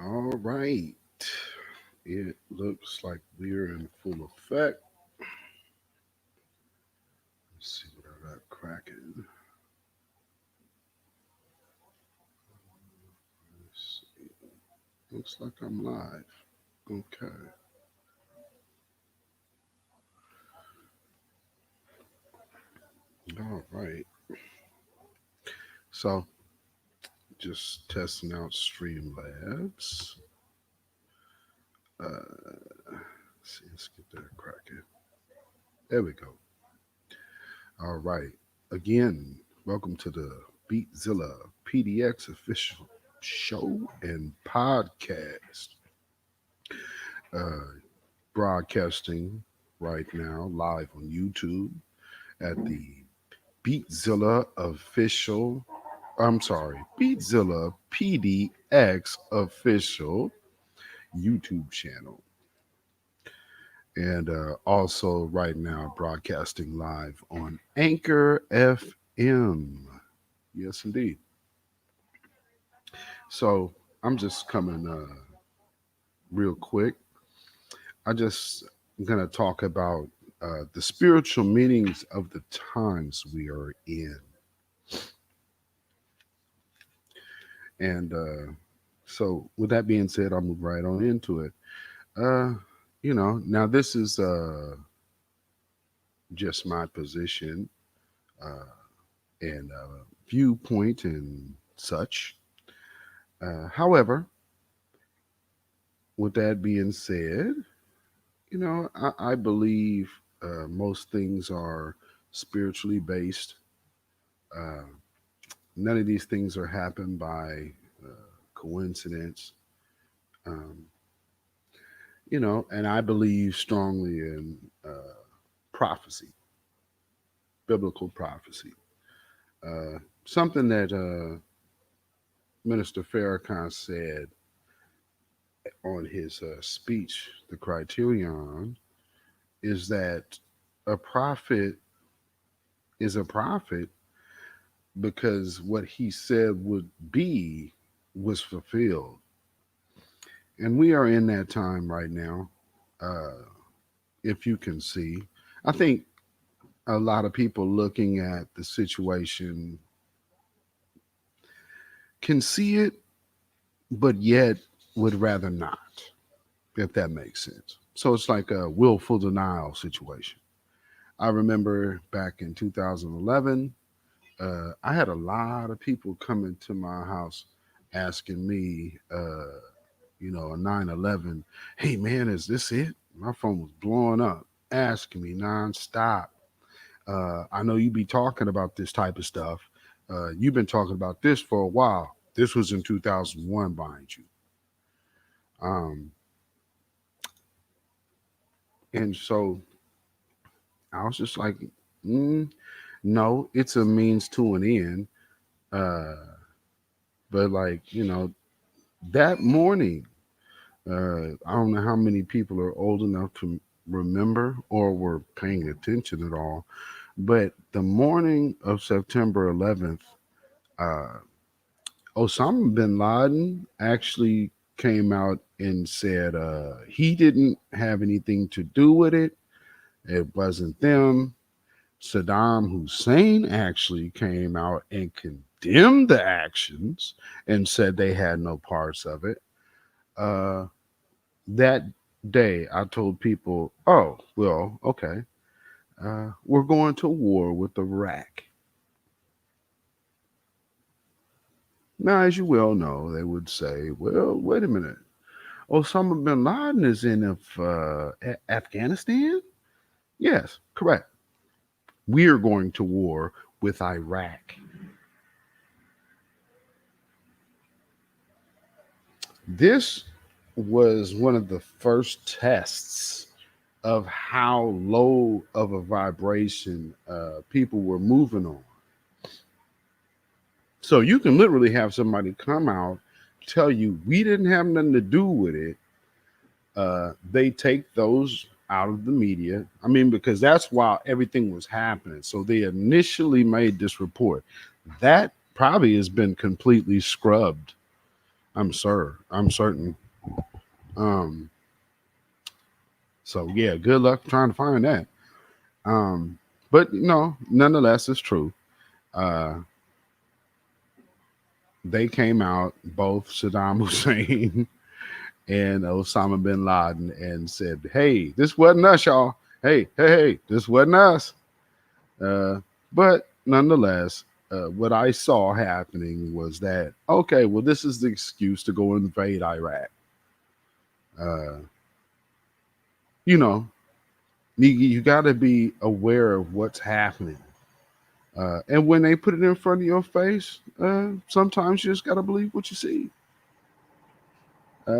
All right. It looks like we're in full effect. Let's see what I got cracking. Let's see. Looks like I'm live. Okay. All right. So just testing out Streamlabs. Let's see, let's get that cracking. There we go. All right. Again, welcome to the Beatzilla PDX official show and podcast. Uh, Broadcasting right now live on YouTube at the Beatzilla official. I'm sorry, Beatzilla PDX official YouTube channel. And also right now broadcasting live on Anchor FM. Yes, indeed. So I'm just coming real quick. I just gonna talk about the spiritual meanings of the times we are in, and so with that being said, I'll move right on into it. Uh, now this is just my position and viewpoint and such. However, with that being said, I believe most things are spiritually based. Uh, None of these things are happened by coincidence. Um, and I believe strongly in prophecy, biblical prophecy. Something that Minister Farrakhan said on his speech, The Criterion, is that a prophet is a prophet because what he said would be was fulfilled. And we are in that time right now. Uh, if you can see, I think a lot of people looking at the situation can see it, but yet would rather not, if that makes sense. So it's like a willful denial situation. I remember back in 2011, I had a lot of people coming to my house asking me, a 9/11, hey man, is this it? My phone was blowing up, asking me nonstop. I know you be talking about this type of stuff. You've been talking about this for a while. This was in 2001, mind you. Um, and so I was just like, mm, no, it's a means to an end. Uh, but like, that morning, I don't know how many people are old enough to remember or were paying attention at all, but the morning of September 11th, uh, Osama bin Laden actually came out and said he didn't have anything to do with it. It wasn't them. Saddam Hussein actually came out and condemned the actions and said they had no parts of it. Uh, that day, I told people, oh, well, okay, we're going to war with Iraq. Now, as you well know, they would say, well, wait a minute. Osama bin Laden is in Afghanistan? Yes, correct. We're going to war with Iraq. This was one of the first tests of how low of a vibration people were moving on. So you can literally have somebody come out, tell you we didn't have nothing to do with it. They take those out of the media. I mean, because that's while everything was happening. So they initially made this report that probably has been completely scrubbed. I'm certain. Um, so yeah, good luck trying to find that. Um, but no, nonetheless, it's true. Uh, they came out, both Saddam Hussein and Osama bin Laden, and said, "Hey, this wasn't us, y'all. Hey, this wasn't us." But nonetheless, what I saw happening was that okay, well, this is the excuse to go invade Iraq. Uh, you know, you got to be aware of what's happening. And when they put it in front of your face, sometimes you just got to believe what you see.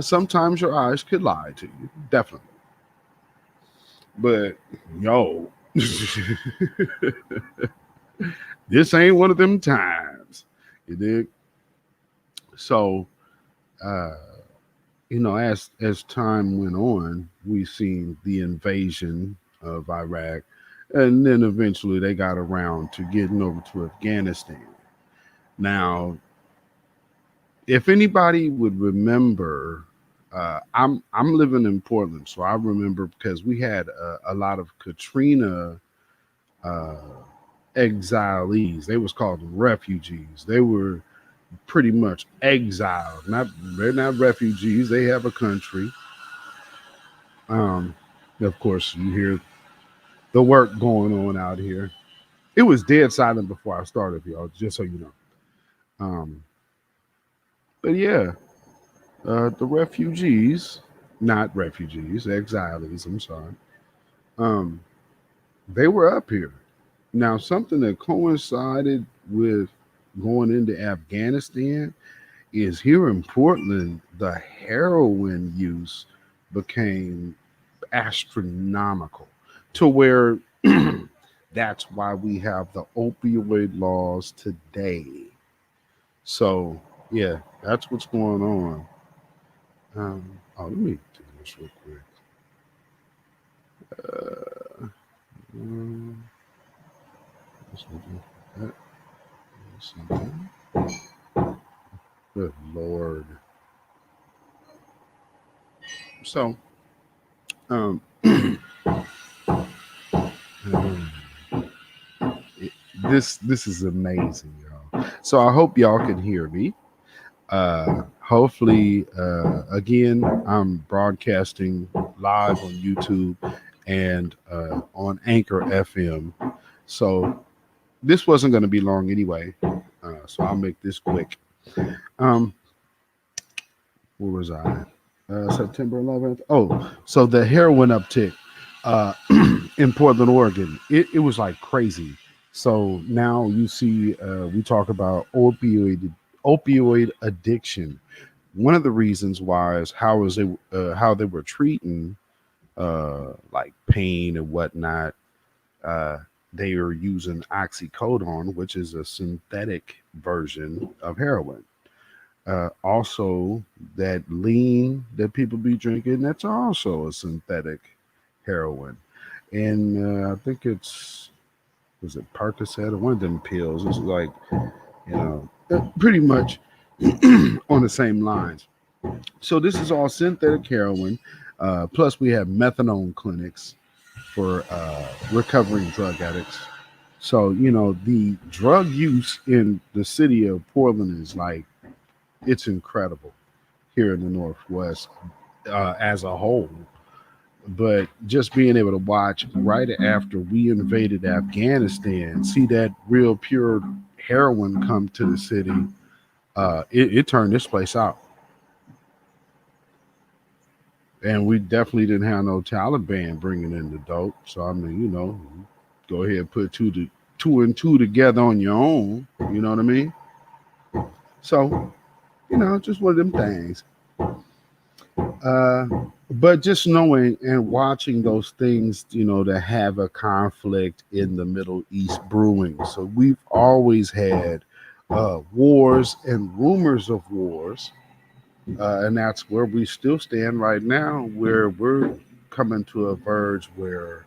Sometimes your eyes could lie to you, definitely. But yo, this ain't one of them times. You dig? So, uh, as time went on, we seen the invasion of Iraq, and then eventually they got around to getting over to Afghanistan. Now, if anybody would remember, I'm living in Portland, so I remember because we had a lot of Katrina uh, exilees. They was called refugees. They were pretty much exiled. They're not refugees. They have a country. Um, of course, you hear the work going on out here. It was dead silent before I started, y'all. Just so you know. Um, but yeah, the refugees, not refugees, exilees. I'm sorry. Um, they were up here. Now, something that coincided with going into Afghanistan is here in Portland, the heroin use became astronomical to where that's why we have the opioid laws today. So, yeah, that's what's going on. Let me do this real quick. Uh, um, let's do that. Good Lord. So, um, um, this is amazing, y'all. So I hope y'all can hear me. Hopefully, again, I'm broadcasting live on YouTube and on Anchor FM. So this wasn't going to be long anyway. So I'll make this quick. Um, where was I? September 11th. Oh, so the heroin uptick uh, in Portland, Oregon, it was like crazy. So now you see, we talk about opioid addiction. One of the reasons why is how they were treating like pain and whatnot. Uh, they are using oxycodone, which is a synthetic version of heroin. Also, that lean that people be drinking, that's also a synthetic heroin. And I think was it Percocet or one of them pills? It's like, pretty much on the same lines. So this is all synthetic heroin. Plus, we have methadone clinics for recovering drug addicts. So, the drug use in the city of Portland is like, it's incredible here in the Northwest as a whole. But just being able to watch right after we invaded Afghanistan, see that real pure heroin come to the city, it turned this place out. And we definitely didn't have no Taliban bringing in the dope. So I mean, go ahead and put two and two together on your own. You know what I mean? So just one of them things. Uh, but just knowing and watching those things, that have a conflict in the Middle East brewing. So we've always had wars and rumors of wars. And that's where we still stand right now, where we're coming to a verge where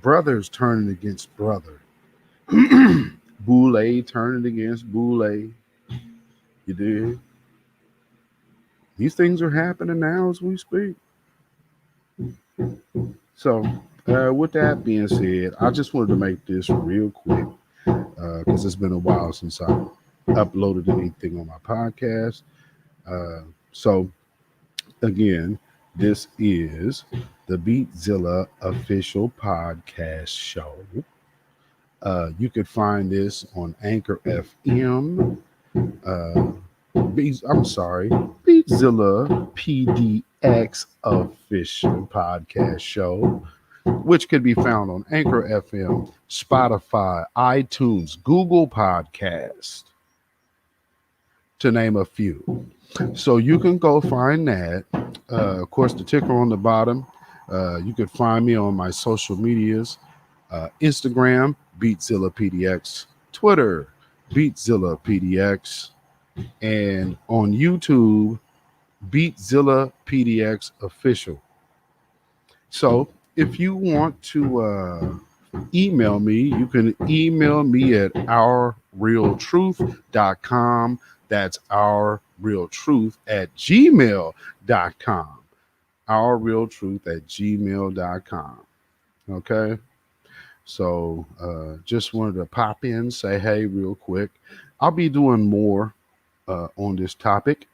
brothers turning against brother. Boule turning against Boule. You did? These things are happening now as we speak. So, with that being said, I just wanted to make this real quick because it's been a while since I uploaded anything on my podcast. Uh, so, again, this is the Beatzilla official podcast show. You could find this on Anchor FM. Uh, I'm sorry, Beatzilla PDX official podcast show, which could be found on Anchor FM, Spotify, iTunes, Google Podcast, to name a few. So you can go find that. Of course, the ticker on the bottom. You could find me on my social medias: Instagram, Beatzilla PDX, Twitter, Beatzilla PDX, and on YouTube, Beatzilla PDX Official. So if you want to email me, you can email me at ourrealtruth.com. That's ourrealtruth at gmail.com. Ourrealtruth at gmail.com. Okay. So just wanted to pop in, say hey real quick. I'll be doing more on this topic,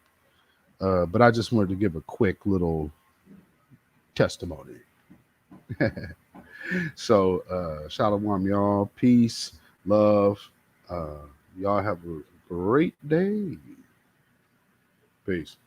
but I just wanted to give a quick little testimony. So, shalom, y'all. Peace, love. Uh, y'all have a great day. Peace.